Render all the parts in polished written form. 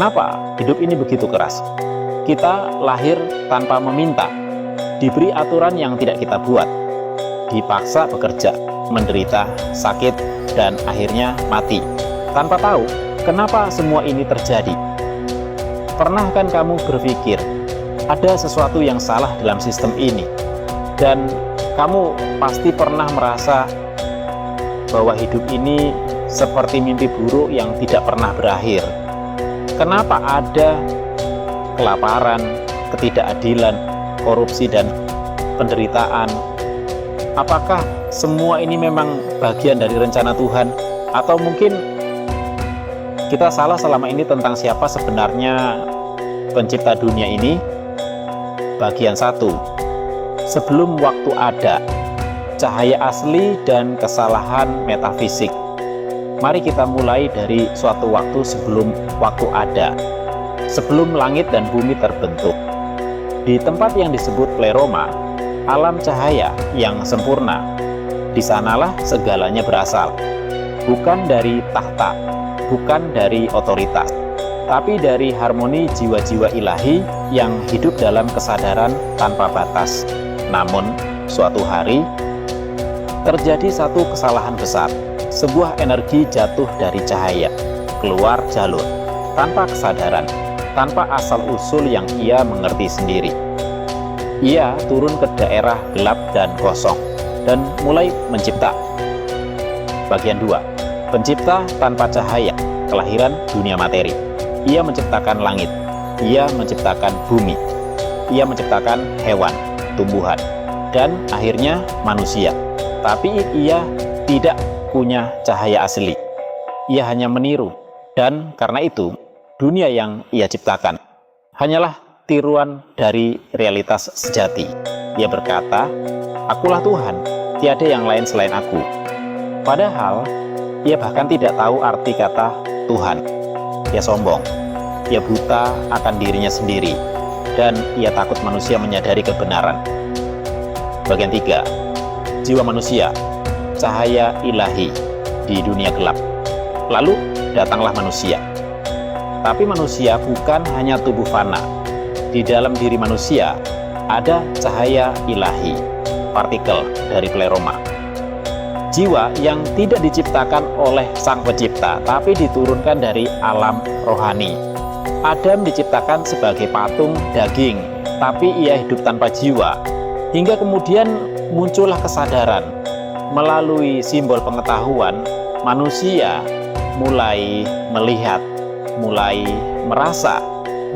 Kenapa hidup ini begitu keras? Kita lahir tanpa meminta, diberi aturan yang tidak kita buat, dipaksa bekerja, menderita, sakit, dan akhirnya mati. Tanpa tahu kenapa semua ini terjadi. Pernah kan kamu berpikir, ada sesuatu yang salah dalam sistem ini? Dan kamu pasti pernah merasa bahwa hidup ini seperti mimpi buruk yang tidak pernah berakhir. Kenapa ada kelaparan, ketidakadilan, korupsi, dan penderitaan? Apakah semua ini memang bagian dari rencana Tuhan? Atau mungkin kita salah selama ini tentang siapa sebenarnya pencipta dunia ini? Bagian 1. Sebelum waktu ada, cahaya asli dan kesalahan metafisik. Mari kita mulai dari suatu waktu sebelum waktu ada, sebelum langit dan bumi terbentuk. Di tempat yang disebut pleroma, alam cahaya yang sempurna, di sanalah segalanya berasal. Bukan dari tahta, bukan dari otoritas, tapi dari harmoni jiwa-jiwa ilahi yang hidup dalam kesadaran tanpa batas. Namun, suatu hari, terjadi satu kesalahan besar. Sebuah energi jatuh dari cahaya, keluar jalur, tanpa kesadaran, tanpa asal-usul yang ia mengerti sendiri. Ia turun ke daerah gelap dan kosong, dan mulai mencipta. Bagian 2. Pencipta tanpa cahaya, kelahiran dunia materi. Ia menciptakan langit, ia menciptakan bumi, ia menciptakan hewan, tumbuhan, dan akhirnya manusia. Tapi ia tidak punya cahaya asli. Ia hanya meniru, dan karena itu dunia yang ia ciptakan hanyalah tiruan dari realitas sejati. Ia berkata, "Akulah Tuhan, tiada yang lain selain aku." Padahal ia bahkan tidak tahu arti kata Tuhan. Ia sombong, ia buta akan dirinya sendiri, dan ia takut manusia menyadari kebenaran. Bagian 3. Jiwa manusia, cahaya ilahi di dunia gelap. Lalu datanglah manusia. Tapi manusia bukan hanya tubuh fana. Di dalam diri manusia ada cahaya ilahi, partikel dari pleroma. Jiwa yang tidak diciptakan oleh Sang Pencipta, tapi diturunkan dari alam rohani. Adam diciptakan sebagai patung daging, tapi ia hidup tanpa jiwa. Hingga kemudian muncullah kesadaran. Melalui simbol pengetahuan, manusia mulai melihat, mulai merasa,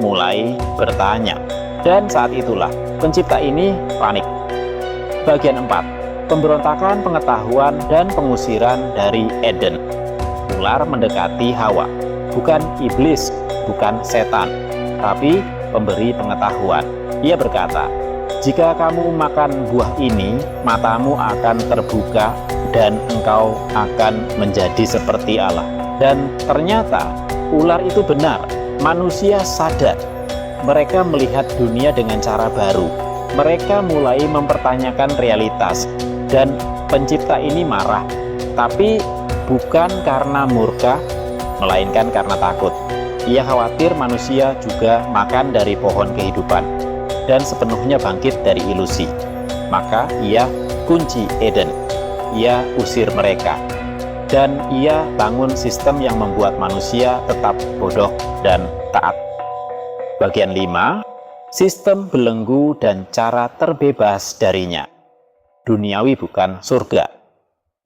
mulai bertanya. Dan saat itulah pencipta ini panik. Bagian 4. Pemberontakan pengetahuan dan pengusiran dari Eden. Ular mendekati Hawa, bukan iblis, bukan setan, tapi pemberi pengetahuan. Ia berkata, "Jika kamu makan buah ini, matamu akan terbuka dan engkau akan menjadi seperti Allah." Dan ternyata ular itu benar. Manusia sadar. Mereka melihat dunia dengan cara baru. Mereka mulai mempertanyakan realitas. Dan pencipta ini marah. Tapi bukan karena murka, melainkan karena takut. Ia khawatir manusia juga makan dari pohon kehidupan dan sepenuhnya bangkit dari ilusi. Maka ia kunci Eden, ia usir mereka, dan ia bangun sistem yang membuat manusia tetap bodoh dan taat. Bagian 5. Sistem belenggu dan cara terbebas darinya. Duniawi bukan surga.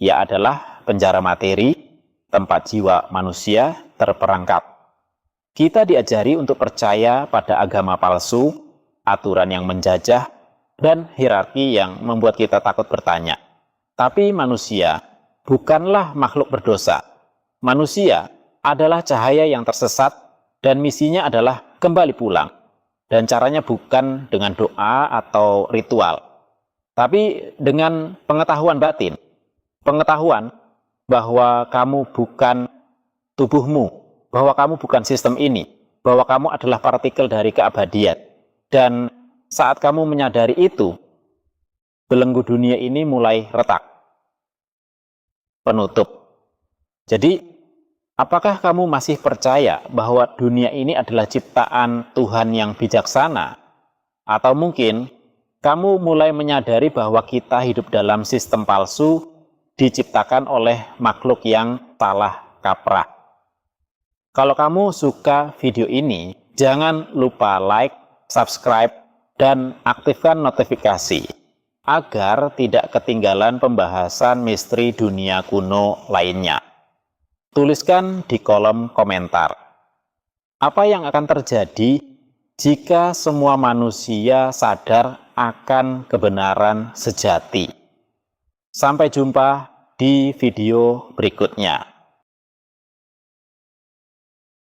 Ia adalah penjara materi, tempat jiwa manusia terperangkap. Kita diajari untuk percaya pada agama palsu, aturan yang menjajah, dan hierarki yang membuat kita takut bertanya. Tapi manusia bukanlah makhluk berdosa. Manusia adalah cahaya yang tersesat dan misinya adalah kembali pulang. Dan caranya bukan dengan doa atau ritual, tapi dengan pengetahuan batin. Pengetahuan bahwa kamu bukan tubuhmu, bahwa kamu bukan sistem ini, bahwa kamu adalah partikel dari keabadian. Dan saat kamu menyadari itu, belenggu dunia ini mulai retak, penutup. Jadi Apakah kamu masih percaya bahwa dunia ini adalah ciptaan Tuhan yang bijaksana? Atau mungkin kamu mulai menyadari bahwa kita hidup dalam sistem palsu diciptakan oleh makhluk yang salah kaprah? Kalau kamu suka video ini, jangan lupa like, subscribe, dan aktifkan notifikasi agar tidak ketinggalan pembahasan misteri dunia kuno lainnya. Tuliskan di kolom komentar, apa yang akan terjadi jika semua manusia sadar akan kebenaran sejati? Sampai jumpa di video berikutnya.